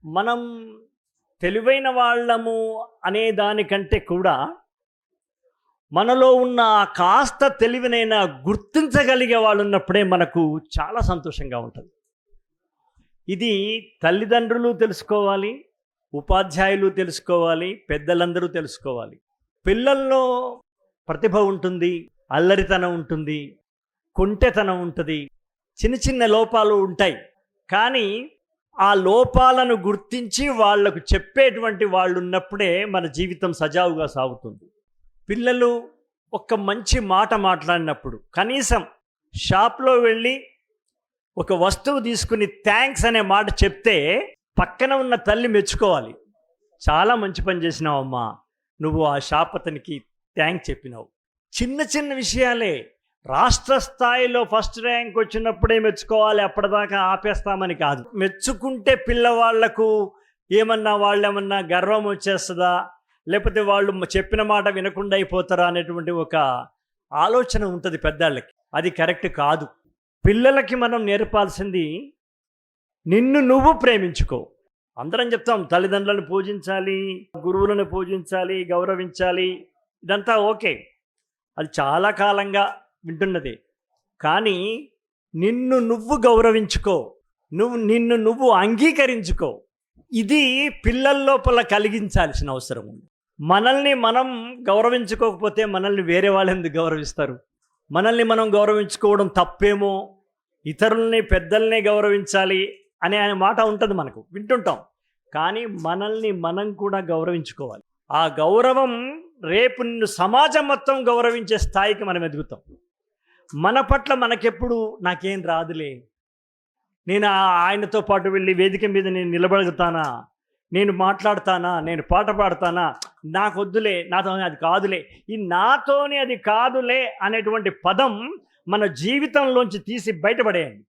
మనం తెలివైన వాళ్ళము అనే దానికంటే కూడా మనలో ఉన్న ఆ కాస్త తెలివినైనా గుర్తించగలిగే వాళ్ళు ఉన్నప్పుడే మనకు చాలా సంతోషంగా ఉంటుంది. ఇది తల్లిదండ్రులు తెలుసుకోవాలి, ఉపాధ్యాయులు తెలుసుకోవాలి, పెద్దలందరూ తెలుసుకోవాలి. పిల్లల్లో ప్రతిభ ఉంటుంది, అల్లరితనం ఉంటుంది, కొంటెతనం ఉంటుంది, చిన్న చిన్న లోపాలు ఉంటాయి. కానీ ఆ లోపాలను గుర్తించి వాళ్లకు చెప్పేటువంటి వాళ్ళు ఉన్నప్పుడే మన జీవితం సజావుగా సాగుతుంది. పిల్లలు ఒక మంచి మాట మాట్లాడినప్పుడు కనీసం షాప్లో వెళ్ళి ఒక వస్తువు తీసుకుని థ్యాంక్స్ అనే మాట చెప్తే పక్కన ఉన్న తల్లి మెచ్చుకోవాలి. చాలా మంచి పని చేసినావమ్మా, నువ్వు ఆ షాప్ అతనికి థ్యాంక్స్ చెప్పినావు. చిన్న చిన్న విషయాలే. రాష్ట్ర స్థాయిలో ఫస్ట్ ర్యాంక్ వచ్చినప్పుడే మెచ్చుకోవాలి, అప్పటిదాకా ఆపేస్తామని కాదు. మెచ్చుకుంటే పిల్లవాళ్లకు వాళ్ళేమన్నా గర్వం వచ్చేస్తుందా, లేకపోతే వాళ్ళు చెప్పిన మాట వినకుండా అయిపోతారా అనేటువంటి ఒక ఆలోచన ఉంటుంది పెద్దాళ్ళకి. అది కరెక్ట్ కాదు. పిల్లలకి మనం నేర్పాల్సింది నిన్ను నువ్వు ప్రేమించుకో. అందరం చెప్తాం తల్లిదండ్రులను పూజించాలి, గురువులను పూజించాలి, గౌరవించాలి, ఇదంతా ఓకే, అది చాలా కాలంగా వింటున్నది. కానీ నిన్ను నువ్వు గౌరవించుకో, నిన్ను నువ్వు అంగీకరించుకో. ఇది పిల్లల లోపల కలిగించాల్సిన అవసరం ఉంది. మనల్ని మనం గౌరవించుకోకపోతే మనల్ని వేరే వాళ్ళు ఎందుకు గౌరవిస్తారు? మనల్ని మనం గౌరవించుకోవడం తప్పేమో, ఇతరుల్ని పెద్దల్ని గౌరవించాలి అనే మాట ఉంటుంది, మనకు వింటుంటాం. కానీ మనల్ని మనం కూడా గౌరవించుకోవాలి. ఆ గౌరవం రేపు నిన్ను సమాజం మొత్తం గౌరవించే స్థాయికి మనం ఎదుగుతాం. మన పట్ల మనకెప్పుడు నాకేం రాదులే, నేను ఆయనతో పాటు వెళ్ళి వేదిక మీద నేను నిలబడతానా, నేను మాట్లాడతానా, నేను పాట పాడతానా, నాకొద్దులే, నాతో అది కాదులే. ఈ నాతోని అది కాదులే అనేటువంటి పదం మన జీవితంలోంచి తీసి బయటపడేయండి.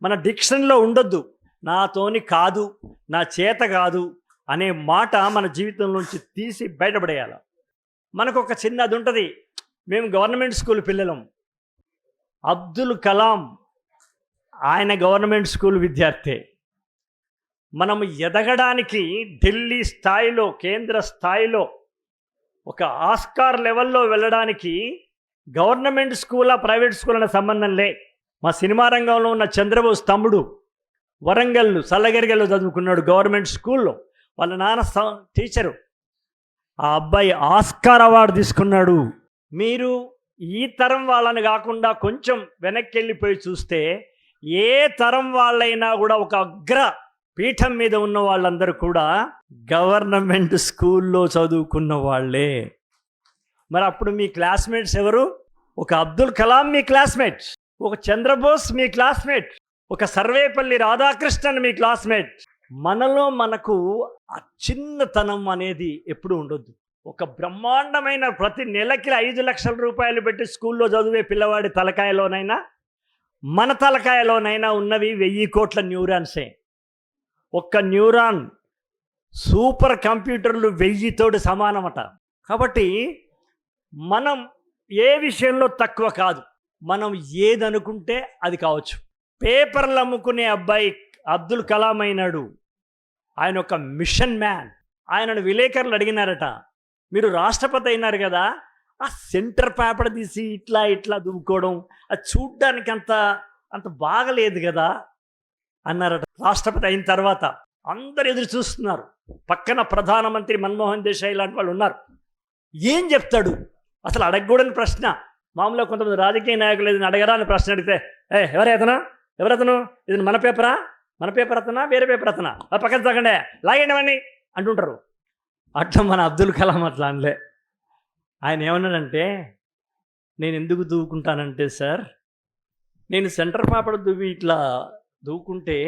మన డిక్షన్లో ఉండొద్దు. నాతోని కాదు, నా చేత కాదు అనే మాట మన జీవితంలోంచి తీసి బయటపడేయాలి. మనకు ఒక చిన్నది ఉంటుంది. మేము గవర్నమెంట్ స్కూల్ పిల్లలం. అబ్దుల్ కలాం ఆయన గవర్నమెంట్ స్కూల్ విద్యార్థి. మనం ఎదగడానికి ఢిల్లీ స్థాయిలో, కేంద్ర స్థాయిలో ఒక ఆస్కార్ లెవెల్లో వెళ్ళడానికి గవర్నమెంట్ స్కూలా ప్రైవేట్ స్కూల్ అనే సంబంధం లే. మా సినిమా రంగంలో ఉన్న చంద్రబోస్ తమ్ముడు వరంగల్ సల్లగిరిగల్లో చదువుకున్నాడు గవర్నమెంట్ స్కూల్లో. వాళ్ళ నాన్న టీచరు. ఆ అబ్బాయి ఆస్కార్ అవార్డు తీసుకున్నాడు. మీరు ఈ తరం వాళ్ళని కాకుండా కొంచెం వెనక్కి వెళ్ళిపోయి చూస్తే ఏ తరం వాళ్ళైనా కూడా ఒక అగ్ర పీఠం మీద ఉన్న వాళ్ళందరూ కూడా గవర్నమెంట్ స్కూల్లో చదువుకున్న వాళ్ళే. మరి అప్పుడు మీ క్లాస్మేట్స్ ఎవరు? ఒక అబ్దుల్ కలాం మీ క్లాస్మేట్, ఒక చంద్రబోస్ మీ క్లాస్మేట్, ఒక సర్వేపల్లి రాధాకృష్ణన్ మీ క్లాస్మేట్. మనలో మనకు ఆ చిన్నతనం అనేది ఎప్పుడు ఉండొద్దు. ఒక బ్రహ్మాండమైన ప్రతి నెలకి 5 లక్షల రూపాయలు పెట్టి స్కూల్లో చదివే పిల్లవాడి తలకాయలోనైనా మన తలకాయలోనైనా ఉన్నవి 1000 కోట్ల న్యూరాన్సే. ఒక్క న్యూరాన్ సూపర్ కంప్యూటర్లు 1000 తోటి సమానమట. కాబట్టి మనం ఏ విషయంలో తక్కువ కాదు. మనం ఏదనుకుంటే అది కావచ్చు. పేపర్లు అమ్ముకునే అబ్బాయి అబ్దుల్ కలాం అయినాడు. ఆయన ఒక మిషన్ మ్యాన్. ఆయనను విలేకరులు అడిగినారట, మీరు రాష్ట్రపతి అయినారు కదా, ఆ సెంటర్ పేపర్ తీసి ఇట్లా ఇట్లా దువ్వుకోవడం అది చూడ్డానికి అంత బాగలేదు కదా అన్నారట. రాష్ట్రపతి అయిన తర్వాత అందరు ఎదురు చూస్తున్నారు. పక్కన ప్రధానమంత్రి మన్మోహన్ దేశాయ్ లాంటి వాళ్ళు ఉన్నారు. ఏం చెప్తాడు అసలు? అడగకూడని ప్రశ్న. మామూలుగా కొంతమంది రాజకీయ నాయకులు ఏదైనా అడగరాని ప్రశ్న అడిగితే, ఎవరతను, ఇది మన పేపరా, మన పేపర్ అతనా, వేరే పేపర్ అతనా, పక్కన తగ్గండి, లాగండి అవన్నీ అంటుంటారు. అట్లా మన అబ్దుల్ కలాం అట్లా అనలే. ఆయన ఏమన్నాడంటే, నేను ఎందుకు దూకుంటానంటే సార్, నేను సెంటర్ పేపర్ దువ్వి ఇట్లా దూకుంటే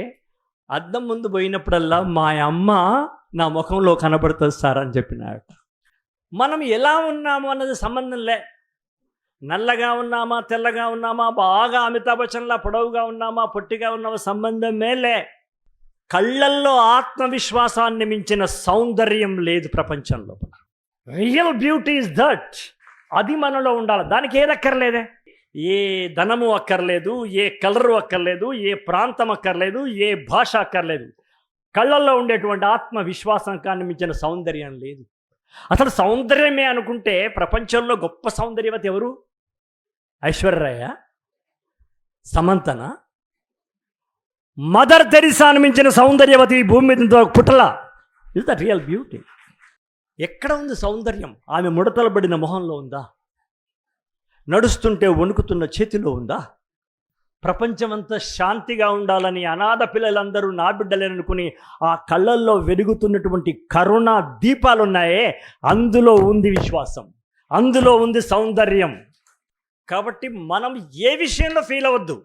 అద్దం ముందు పోయినప్పుడల్లా మా అమ్మ నా ముఖంలో కనబడుతుంది సార్ అని చెప్పినాడు. మనం ఎలా ఉన్నాము అన్నది సంబంధం లే. నల్లగా ఉన్నామా, తెల్లగా ఉన్నామా, బాగా అమితాబ్ బచ్చన్లా పొడవుగా ఉన్నామా, పొట్టిగా ఉన్నామా, సంబంధమే లే. కళ్ళల్లో ఆత్మవిశ్వాసాన్ని మించిన సౌందర్యం లేదు ప్రపంచంలో. Real beauty is that. అది మనలో ఉండాలి. దానికి ఏది అక్కర్లేదే. ఏ ధనము అక్కర్లేదు, ఏ కలరు అక్కర్లేదు, ఏ ప్రాంతం అక్కర్లేదు, ఏ భాష అక్కర్లేదు. కళ్ళల్లో ఉండేటువంటి ఆత్మవిశ్వాసం కానీ మించిన సౌందర్యం లేదు. అసలు సౌందర్యమే అనుకుంటే ప్రపంచంలో గొప్ప సౌందర్యవతి ఎవరు? ఐశ్వర్య, సమంతన, మదర్ తెరిసాను మించిన సౌందర్యవతి ఈ భూమి మీద పుట్టల. Is the real beauty. ఎక్కడ ఉంది సౌందర్యం? ఆమె ముడతలబడిన మొహంలో ఉందా? నడుస్తుంటే వణుకుతున్న చేతిలో ఉందా? ప్రపంచమంతా శాంతిగా ఉండాలని అనాథ పిల్లలందరూ నా బిడ్డలేననుకుని ఆ కళ్ళల్లో వెలుగుతున్నటువంటి కరుణ దీపాలున్నాయే, అందులో ఉంది విశ్వాసం, అందులో ఉంది సౌందర్యం. కాబట్టి మనం ఏ విషయంలో ఫీల్ అవ్వద్దు.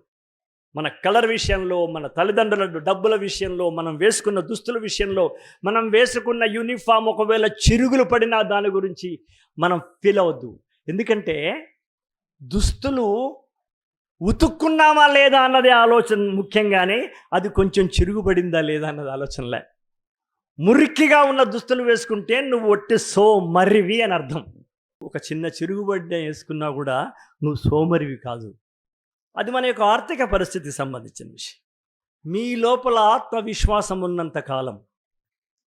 మన కలర్ విషయంలో, మన తల్లిదండ్రుల డబ్బుల విషయంలో, మనం వేసుకున్న దుస్తుల విషయంలో, మనం వేసుకున్న యూనిఫామ్ ఒకవేళ చిరుగులు పడినా దాని గురించి మనం ఫీల్ అవ్వద్దు. ఎందుకంటే దుస్తులు ఉతుక్కున్నామా లేదా అన్నది ఆలోచన ముఖ్యంగానే, అది కొంచెం చిరుగుపడిందా లేదా అన్నది ఆలోచనలే. మురికిగా ఉన్న దుస్తులు వేసుకుంటే నువ్వు ఒట్టి సోమరివి అని అర్థం. ఒక చిన్న చిరుగుబడ్డ వేసుకున్నా కూడా నువ్వు సోమరివి కాదు. అది మన యొక్క ఆర్థిక పరిస్థితికి సంబంధించిన విషయం. మీ లోపల ఆత్మవిశ్వాసం ఉన్నంత కాలం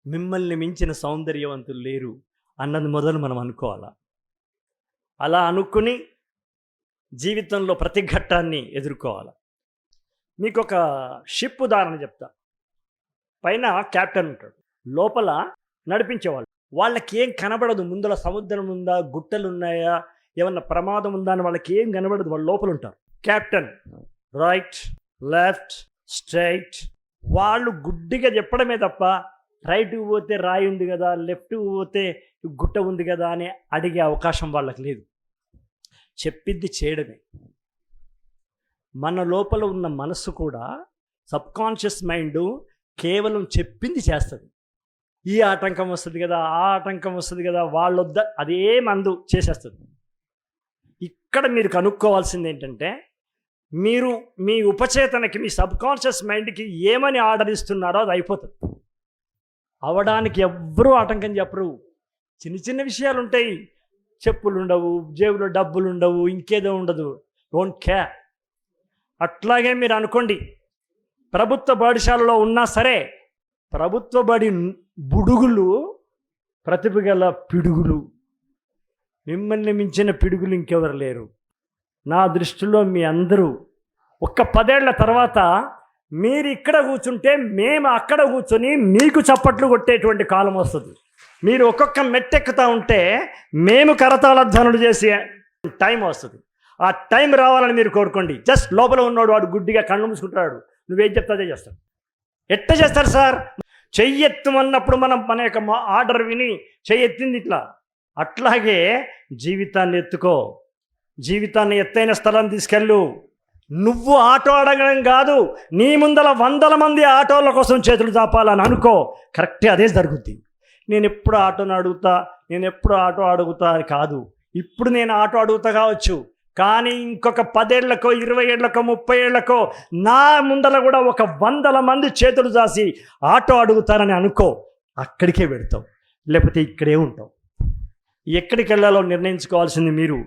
మిమ్మల్ని మించిన సౌందర్యవంతులు లేరు అన్నది మొదలు మనం అనుకోవాలా. అలా అనుకుని జీవితంలో ప్రతి ఘట్టాన్ని ఎదుర్కోవాలి. మీకు ఒక షిప్ ఉదాహరణ చెప్తా. పైన క్యాప్టెన్ ఉంటాడు, లోపల నడిపించేవాళ్ళు. వాళ్ళకి ఏం కనబడదు, ముందర సముద్రం ఉందా, గుట్టలు ఉన్నాయా, ఏమన్నా ప్రమాదం ఉందా అని వాళ్ళకి ఏం కనబడదు. వాళ్ళు లోపల ఉంటారు. క్యాప్టెన్ రైట్, లెఫ్ట్, స్ట్రైట్, వాళ్ళు గుడ్డిగా చెప్పడమే తప్ప రైట్కి పోతే రాయి ఉంది కదా, లెఫ్ట్కి పోతే గుట్ట ఉంది కదా అని అడిగే అవకాశం వాళ్ళకి లేదు. చెప్పింది చేయడమే. మన లోపల ఉన్న మనసు కూడా సబ్కాన్షియస్ మైండ్ కేవలం చెప్పింది చేస్తుంది. ఈ ఆటంకం వస్తుంది కదా, ఆ ఆటంకం వస్తుంది కదా, వాళ్ళొద్ద అదే మందు చేసేస్తుంది. ఇక్కడ మీరు కనుక్కోవాల్సింది ఏంటంటే, మీరు మీ ఉపచేతనకి, మీ సబ్కాన్షియస్ మైండ్కి ఏమని ఆర్డర్ ఇస్తున్నారో అది అయిపోతుంది. అవడానికి ఎవ్వరూ ఆటంకం చెప్పరు. చిన్న చిన్న విషయాలు ఉంటాయి, చెప్పులు ఉండవు, జేబులో డబ్బులు ఉండవు, ఇంకేదో ఉండదు, డోంట్ కేర్. అట్లాగే మీరు అనుకోండి, ప్రభుత్వ పాఠశాలలో ఉన్నా సరే ప్రభుత్వ బడి బుడుగులు, ప్రతిభ గల పిడుగులు, మిమ్మల్ని మించిన పిడుగులు ఇంకెవరు లేరు. నా దృష్టిలో మీ అందరూ ఒక్క 10 ఏళ్ల తర్వాత మీరు ఇక్కడ కూర్చుంటే మేము అక్కడ కూర్చొని మీకు చప్పట్లు కొట్టేటువంటి కాలం వస్తుంది. మీరు ఒక్కొక్క మెట్టెక్కుతూ ఉంటే మేము కరతాళ ధ్వనులు చేసే టైం వస్తుంది. ఆ టైం రావాలని మీరు కోరుకోండి. జస్ట్ లోపల ఉన్నవాడు వాడు గుడ్డిగా కళ్ళు మూసుకుంటాడు, నువ్వేం చెప్తా అదే చేస్తాడు. ఎట్ట చేస్తారు సార్? చెయ్యెత్తమన్నప్పుడు మనం మన యొక్క ఆర్డర్ విని చెయ్యెత్తింది ఇట్లా. అట్లాగే జీవితాన్ని ఎత్తుకో, జీవితాన్ని ఎత్తైన స్థలం తీసుకెళ్ళు. నువ్వు ఆటో అడగడం కాదు, నీ ముందల 100 మంది ఆటోల కోసం చేతులు చాపాలని అనుకో, కరెక్టే అదే జరుగుద్ది. నేను ఎప్పుడు ఆటోని అడుగుతా, నేను ఎప్పుడు ఆటో అడుగుతా అని కాదు. ఇప్పుడు నేను ఆటో అడుగుతా కావచ్చు, కానీ ఇంకొక 10 ఏళ్లకో 20 ఏళ్లకో 30 ఏళ్లకో నా ముందల కూడా ఒక 100 మంది చేతులు చాసి ఆటో అడుగుతారని అనుకో, అక్కడికే పెడతావు, లేకపోతే ఇక్కడే ఉంటావు. ఎక్కడికి వెళ్ళాలో నిర్ణయించుకోవాల్సింది మీరు.